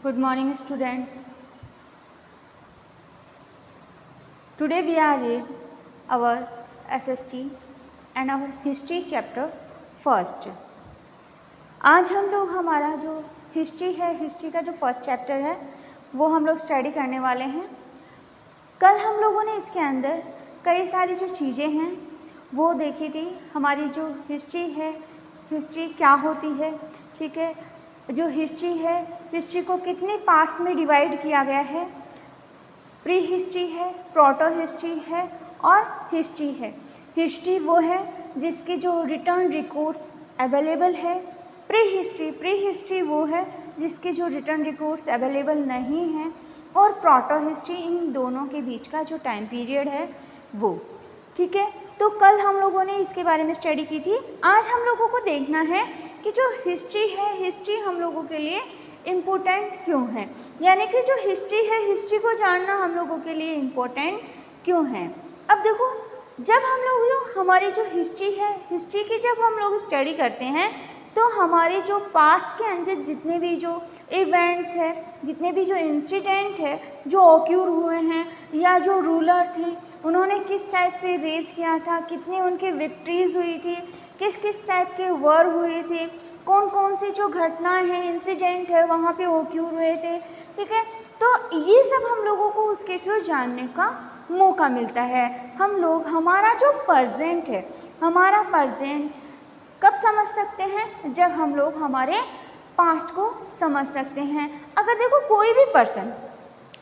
Good morning, students. Today we are read our SST and our history chapter first. आज हम लोग हमारा जो हिस्ट्री है, हिस्ट्री का जो फर्स्ट चैप्टर है वो हम लोग स्टडी करने वाले हैं। कल हम लोगों ने इसके अंदर कई सारी जो चीज़ें हैं वो देखी थी। हमारी जो हिस्ट्री है, हिस्ट्री क्या होती है, ठीक है। जो हिस्ट्री है, हिस्ट्री को कितने पार्ट्स में डिवाइड किया गया है। प्री हिस्ट्री है, प्रोटो हिस्ट्री है और हिस्ट्री है। हिस्ट्री वो है जिसके जो रिटर्न रिकॉर्ड्स अवेलेबल है। प्री हिस्ट्री वो है जिसके जो रिटर्न रिकॉर्ड्स अवेलेबल नहीं हैं। और प्रोटो हिस्ट्री, इन दोनों के बीच का जो टाइम पीरियड है वो, ठीक है। तो कल हम लोगों ने इसके बारे में स्टडी की थी। आज हम लोगों को देखना है कि जो हिस्ट्री है, हिस्ट्री हम लोगों के लिए इम्पोर्टेंट क्यों है, यानी कि जो हिस्ट्री है, हिस्ट्री को जानना हम लोगों के लिए इम्पोर्टेंट क्यों है। अब देखो, जब हम लोग जो हमारी जो हिस्ट्री है, हिस्ट्री की जब हम लोग स्टडी करते हैं तो हमारे जो पास्ट के अंदर जितने भी जो इवेंट्स है, जितने भी जो इंसिडेंट है जो ऑक्यूर हुए हैं, या जो रूलर थे उन्होंने किस टाइप से रेज किया था, कितनी उनकी विक्ट्रीज हुई थी, किस किस टाइप के वॉर हुए थे, कौन कौन सी जो घटनाएं हैं, इंसिडेंट है वहाँ पे ऑक्यूर हुए थे, ठीक है। तो ये सब हम लोगों को उसके थ्रू जानने का मौका मिलता है। हम लोग हमारा जो प्रेजेंट है, हमारा प्रेजेंट कब समझ सकते हैं, जब हम लोग हमारे पास्ट को समझ सकते हैं। अगर देखो कोई भी पर्सन,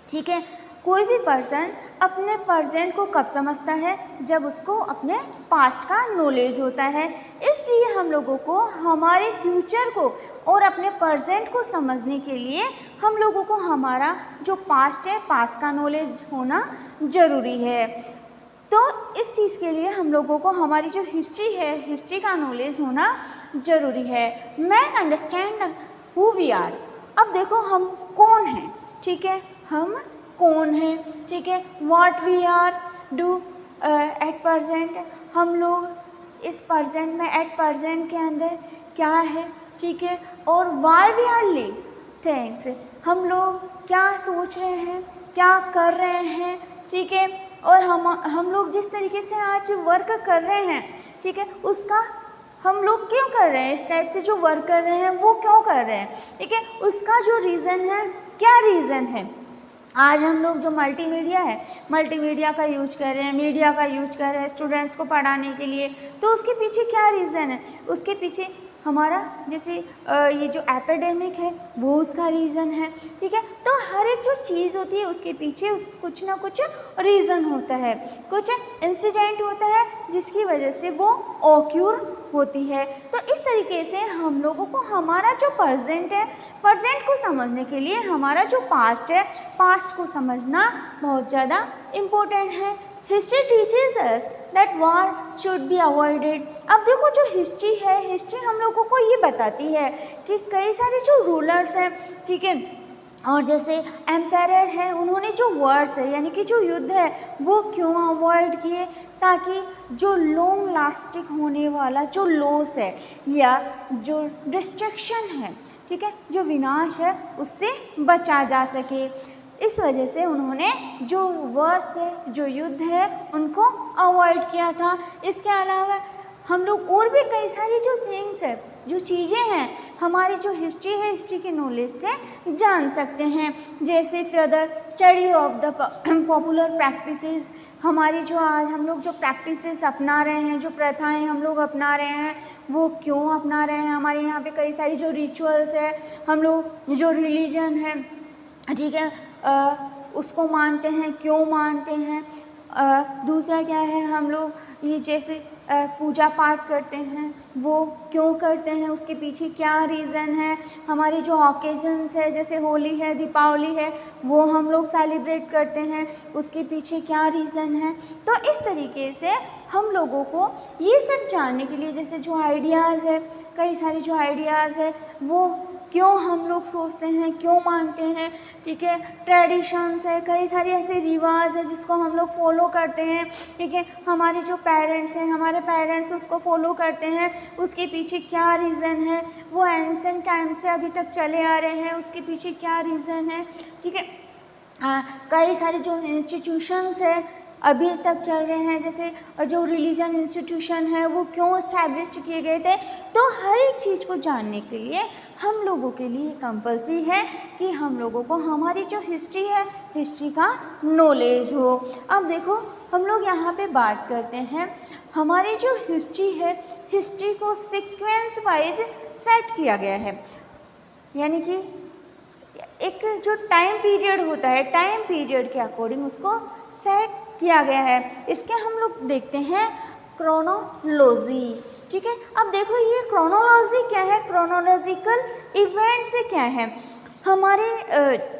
ठीक है, कोई भी पर्सन अपने प्रेजेंट को कब समझता है, जब उसको अपने पास्ट का नॉलेज होता है। इसलिए हम लोगों को हमारे फ्यूचर को और अपने प्रेजेंट को समझने के लिए हम लोगों को हमारा जो पास्ट है, पास्ट का नॉलेज होना ज़रूरी है। तो इस चीज़ के लिए हम लोगों को हमारी जो हिस्ट्री है, हिस्ट्री का नॉलेज होना ज़रूरी है। Make understand who we are. अब देखो हम कौन हैं, ठीक है, हम कौन हैं, ठीक है। What we are do at present, हम लोग इस प्रेजेंट में, एट प्रेजेंट के अंदर क्या है, ठीक है। और why we are live things, हम लोग क्या सोच रहे हैं, क्या कर रहे हैं, ठीक है। और हम लोग जिस तरीके से आज वर्क कर रहे हैं, ठीक है, उसका हम लोग क्यों कर रहे हैं, इस टाइप से जो वर्क कर रहे हैं वो क्यों कर रहे हैं, ठीक है। उसका जो रीज़न है, क्या रीज़न है। आज हम लोग जो मल्टीमीडिया है, मल्टीमीडिया का यूज कर रहे हैं, मीडिया का यूज कर रहे हैं स्टूडेंट्स को पढ़ाने के लिए, तो उसके पीछे क्या रीज़न है। उसके पीछे हमारा जैसे ये जो एपिडेमिक है वो उसका रीज़न है, ठीक है। तो हर एक जो चीज़ होती है उसके पीछे कुछ ना कुछ रीज़न होता है, कुछ इंसिडेंट होता है जिसकी वजह से वो ऑक्यूर होती है। तो इस तरीके से हम लोगों को हमारा जो प्रेजेंट है, प्रेजेंट को समझने के लिए हमारा जो पास्ट है, पास्ट को समझना बहुत ज़्यादा इम्पोर्टेंट है। History teaches us that war should be avoided. अब देखो जो हिस्ट्री है, हिस्ट्री हम लोगों को ये बताती है कि कई सारे जो रूलर्स हैं, ठीक है, और जैसे एम्पायर है, उन्होंने जो वॉर्स है यानी कि जो युद्ध है वो क्यों अवॉइड किए, ताकि जो लॉन्ग लास्टिंग होने वाला जो लॉस है या जो डिस्ट्रक्शन है, ठीक है, जो विनाश है उससे बचा जा सके। इस वजह से उन्होंने जो वॉर्स है, जो युद्ध है, उनको अवॉइड किया था। इसके अलावा हम लोग और भी कई सारी जो थिंग्स है, जो चीज़ें हैं, हमारी जो हिस्ट्री है, हिस्ट्री के नॉलेज से जान सकते हैं। जैसे further study of the popular practices, हमारी जो आज हम लोग जो प्रैक्टिसेस अपना रहे हैं, जो प्रथाएं हम लोग अपना रहे हैं वो क्यों अपना रहे हैं। हमारे यहाँ पे कई सारी जो रिचुअल्स है, हम लोग जो रिलीजन है, ठीक है, उसको मानते हैं, क्यों मानते हैं। दूसरा क्या है, हम लोग ये जैसे पूजा पाठ करते हैं वो क्यों करते हैं, उसके पीछे क्या रीज़न है। हमारी जो ओकेजन्स है, जैसे होली है, दीपावली है, वो हम लोग सेलिब्रेट करते हैं, उसके पीछे क्या रीज़न है। तो इस तरीके से हम लोगों को ये सब जानने के लिए, जैसे जो आइडियाज़ है, कई सारे जो आइडियाज़ है वो क्यों हम लोग सोचते हैं, क्यों मानते हैं, ठीक है। ट्रेडिशंस है, कई सारे ऐसे रिवाज है जिसको हम लोग फॉलो करते हैं, ठीक है। हमारे जो पेरेंट्स हैं, हमारे पेरेंट्स उसको फॉलो करते हैं, उसके पीछे क्या रीज़न है, वो एंशिएंट टाइम से अभी तक चले आ रहे हैं, उसके पीछे क्या रीज़न है, ठीक है। कई सारे जो इंस्टीट्यूशंस है अभी तक चल रहे हैं, जैसे जो रिलीजन इंस्टीट्यूशन है वो क्यों इस्टेब्लिश किए गए थे। तो हर एक चीज़ को जानने के लिए हम लोगों के लिए कंपल्सरी है कि हम लोगों को हमारी जो हिस्ट्री है, हिस्ट्री का नॉलेज हो। अब देखो हम लोग यहाँ पे बात करते हैं, हमारी जो हिस्ट्री है, हिस्ट्री को सीक्वेंस वाइज सेट किया गया है, यानी कि एक जो टाइम पीरियड होता है, टाइम पीरियड के अकॉर्डिंग उसको सेट किया गया है। इसके हम लोग देखते हैं क्रोनोलॉजी, ठीक है। अब देखो ये क्रोनोलॉजी क्या है, क्रोनोलॉजिकल इवेंट से क्या है, हमारे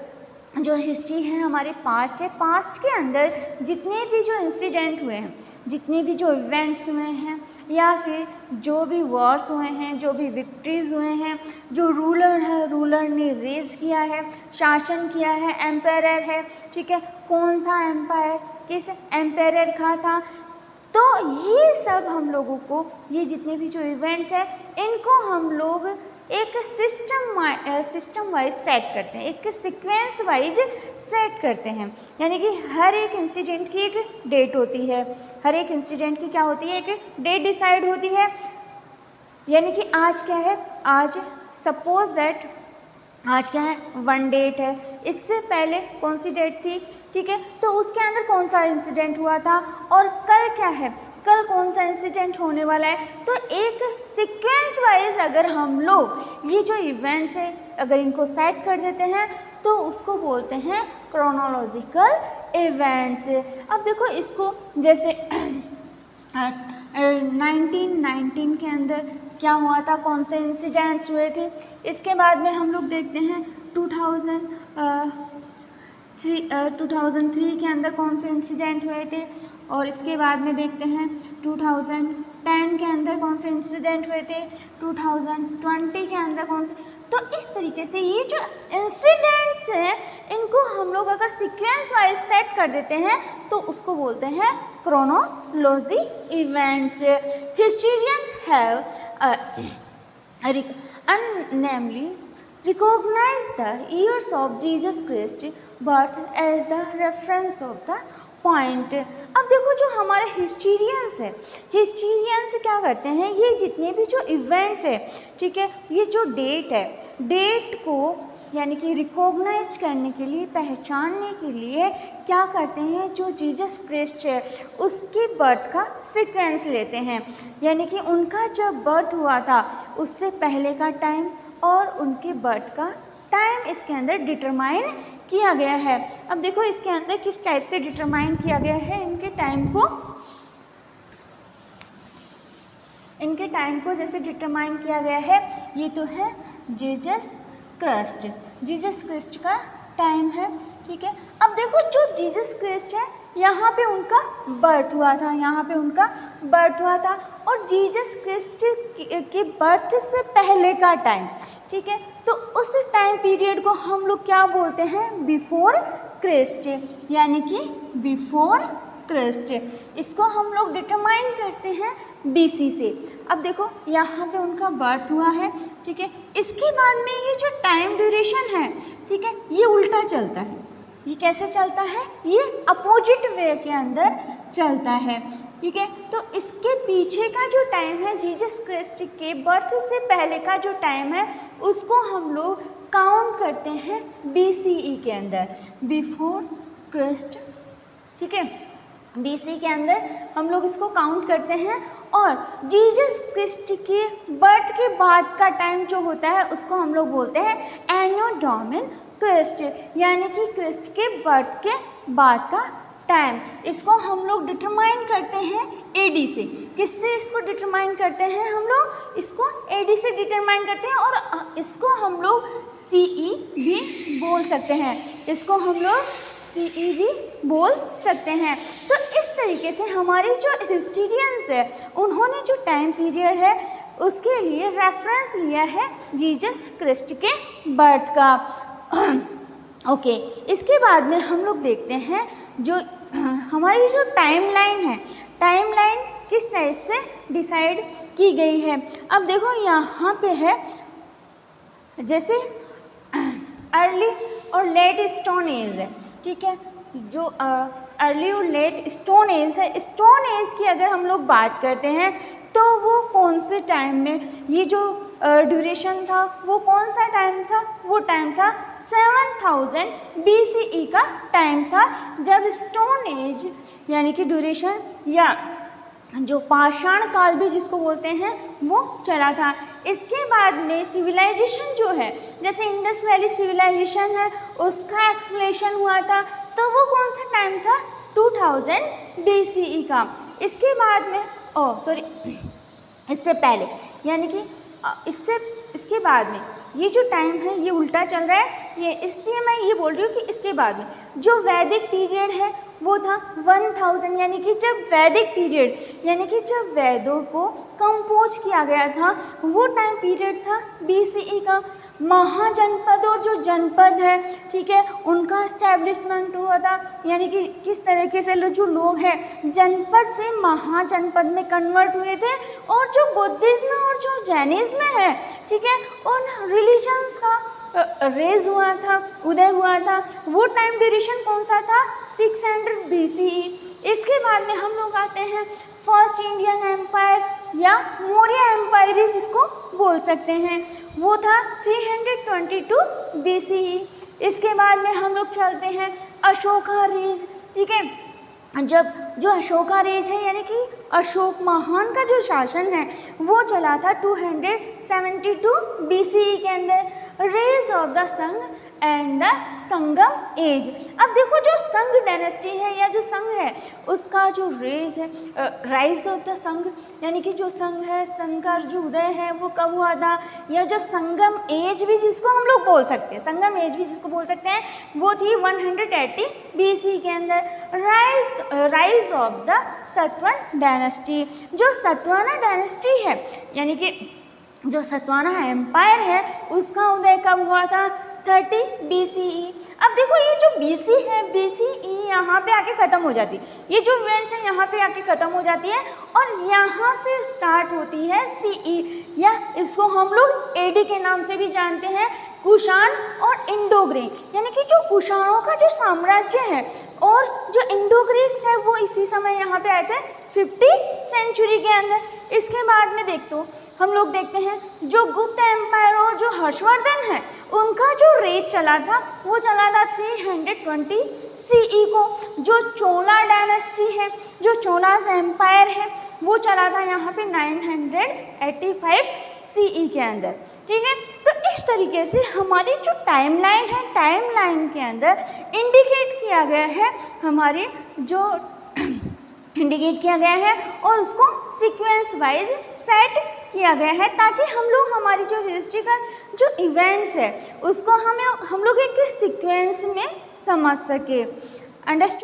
जो हिस्ट्री है, हमारे पास्ट है, पास्ट के अंदर जितने भी जो इंसिडेंट हुए हैं, जितने भी जो इवेंट्स हुए हैं, या फिर जो भी वॉर्स हुए हैं, जो भी विक्ट्रीज हुए हैं, जो रूलर है, रूलर ने रेज किया है, शासन किया है, एम्पायर है, ठीक है, कौन सा एम्पायर किस एम्पायर का था, तो ये सब हम लोगों को, ये जितने भी जो इवेंट्स हैं इनको हम लोग एक सिस्टम वाइज सेट करते हैं, एक सीक्वेंस वाइज सेट करते हैं। यानी कि हर एक इंसिडेंट की एक डेट होती है, हर एक इंसिडेंट की क्या होती है, एक डेट डिसाइड होती है। यानी कि आज क्या है, आज सपोज दैट आज क्या है, 1 डेट है, इससे पहले कौन सी डेट थी, ठीक है, तो उसके अंदर कौन सा इंसिडेंट हुआ था, और कल क्या है, कल कौन सा इंसिडेंट होने वाला है। तो एक सीक्वेंस वाइज अगर हम लोग ये जो इवेंट्स है अगर इनको सेट कर देते हैं तो उसको बोलते हैं क्रोनोलॉजिकल इवेंट्स। अब देखो इसको जैसे 1919 के अंदर क्या हुआ था, कौन से इंसिडेंट्स हुए थे। इसके बाद में हम लोग देखते हैं 2003 के अंदर कौन से इंसिडेंट हुए थे, और इसके बाद में देखते हैं 2010 के अंदर कौन से इंसिडेंट हुए थे, 2020 के अंदर कौन से। तो इस तरीके से ये जो इंसिडेंट्स हैं इनको हम लोग अगर सीक्वेंस वाइज सेट कर देते हैं तो उसको बोलते हैं chronology events. Historians have namely recognize the years of Jesus Christ birth as the reference of the point। अब देखो जो हमारे हिस्टोरियंस है, हिस्टोरियंस क्या करते हैं, ये जितने भी जो इवेंट्स है, ठीक है, ये जो डेट है, डेट को यानी कि रिकॉग्नाइज करने के लिए, पहचानने के लिए क्या करते हैं, जो जीसस क्राइस्ट है उसकी बर्थ का सीक्वेंस लेते हैं। यानी कि उनका जब बर्थ हुआ था उससे पहले का टाइम और उनके बर्थ का टाइम इसके अंदर डिटरमाइन किया गया है। अब देखो इसके अंदर किस टाइप से डिटरमाइन किया गया है, इनके टाइम को जैसे डिटरमाइन किया गया है। ये तो है जीसस क्राइस्ट का टाइम है, ठीक है। अब देखो जो जीसस क्राइस्ट है यहाँ पे उनका बर्थ हुआ था, यहाँ पे उनका बर्थ हुआ था, और जीसस क्राइस्ट के बर्थ से पहले का टाइम, ठीक है, तो उस टाइम पीरियड को हम लोग क्या बोलते हैं, बिफोर क्राइस्ट, यानी कि बिफोर क्राइस्ट। इसको हम लोग डिटरमाइन करते हैं BC से। अब देखो यहाँ पे उनका बर्थ हुआ है, ठीक है, इसके बाद में ये जो टाइम ड्यूरेशन है, ठीक है, ये उल्टा चलता है। ये कैसे चलता है, ये अपोजिट वे के अंदर चलता है, ठीक है। तो इसके पीछे का जो टाइम है, जीसस क्राइस्ट के बर्थ से पहले का जो टाइम है उसको हम लोग काउंट करते हैं BCE के अंदर, बिफोर क्राइस्ट, ठीक है, BC के अंदर हम लोग इसको काउंट करते हैं। और जीसस क्राइस्ट के बर्थ के बाद का टाइम जो होता है उसको हम लोग बोलते हैं एनो डोमिन क्राइस्ट, यानी कि क्राइस्ट के बर्थ के बाद का टाइम। इसको हम लोग डिटरमाइन करते हैं AD से। किससे इसको डिटरमाइन करते हैं, हम लोग इसको AD से डिटरमाइन करते हैं, और इसको हम लोग CE भी बोल सकते हैं, इसको हम लोग CE भी बोल सकते हैं। तो इस तरीके से हमारे जो हिस्टोरियंस है उन्होंने जो टाइम पीरियड है उसके लिए रेफरेंस लिया है जीसस क्राइस्ट के बर्थ का। ओके, इसके बाद में हम लोग देखते हैं जो हमारी जो टाइमलाइन है, टाइमलाइन किस टाइप से डिसाइड की गई है। अब देखो यहाँ पे है जैसे अर्ली और लेट स्टोन एज है, ठीक है। जो अर्ली और लेट स्टोन एज है, स्टोन एज की अगर हम लोग बात करते हैं तो वो कौन से टाइम में, ये जो ड्यूरेशन था वो कौन सा टाइम था, वो टाइम था 7000 BCE का टाइम था, जब स्टोन एज यानी कि ड्यूरेशन या जो पाषाण काल भी जिसको बोलते हैं वो चला था। इसके बाद में सिविलाइजेशन जो है, जैसे इंडस वैली सिविलाइजेशन है उसका एक्सप्लेनेशन हुआ था, तो वो कौन सा टाइम था 2000 BCE का। इसके बाद में इससे पहले यानी कि इसके बाद में ये जो टाइम है ये उल्टा चल रहा है, ये इसलिए मैं ये बोल रही हूँ कि इसके बाद में जो वैदिक पीरियड है वो था 1000, यानी कि जब वैदिक पीरियड यानी कि जब वेदों को कंपोज किया गया था वो टाइम पीरियड था BCE का। महाजनपद और जो जनपद है, ठीक है, उनका इस्टेब्लिशमेंट हुआ था, यानी कि किस तरीके से जो लोग हैं जनपद से महाजनपद में कन्वर्ट हुए थे। और जो बुद्धिज्म और जो जैनिज्म है, ठीक है, उन रिलीजन्स का रेज हुआ था, उदय हुआ था, वो टाइम ड्यूरेशन कौन सा था 600 BCE। इसके बाद में हम लोग आते हैं फर्स्ट इंडियन एम्पायर या मौर्य एम्पायर भी जिसको बोल सकते हैं, वो था 322 BCE। इसके बाद में हम लोग चलते हैं अशोका रेज, ठीक है, जब जो अशोका रेज है यानी कि अशोक महान का जो शासन है वो चला था 272 BCE के अंदर। रेज ऑफ द संघ एंड द संगम एज। अब देखो जो संघ डायनेस्टी है या जो संघ है उसका जो रेज है, राइज ऑफ द संघ यानी कि जो संघ है, संघ का जो उदय है वो कब हुआ था, या जो संगम एज भी जिसको हम लोग बोल सकते हैं, संगम एज भी जिसको बोल सकते हैं वो थी 180 BC के अंदर। Rise of the Satvan dynasty, जो सतवाना डायनेस्टी है यानी कि जो सतवाना एम्पायर है उसका उदय कब हुआ था 30 BCE। अब देखो ये जो BC है, BCE यहाँ पे आके ख़त्म हो जाती है, ये जो इवेंट्स है यहाँ पे आके ख़त्म हो जाती है और यहाँ से स्टार्ट होती है CE, या इसको हम लोग AD के नाम से भी जानते हैं, कुषाण और इंडो ग्रीक। यानी कि जो कुषाणों का जो साम्राज्य है और जो इंडो ग्रीक्स है वो इसी समय यहाँ पे आए थे 50 सेंचुरी के अंदर। इसके बाद में हम लोग देखते हैं जो गुप्त एम्पायर और जो हर्षवर्धन है उनका जो रेज चला था वो चला था 320 CE को। जो चोला डायनेस्टी है, जो चोलास एम्पायर है वो चला था यहाँ पे 985 CE के अंदर, ठीक है। तो इस तरीके से हमारी जो टाइमलाइन है, टाइमलाइन के अंदर इंडिकेट किया गया है हमारी जो इंडिकेट किया गया है और उसको सीक्वेंस वाइज सेट किया गया है ताकि हम लोग हमारी जो हिस्ट्री का जो इवेंट्स है उसको हम लोग एक सीक्वेंस में समझ सके। अंडरस्टूड।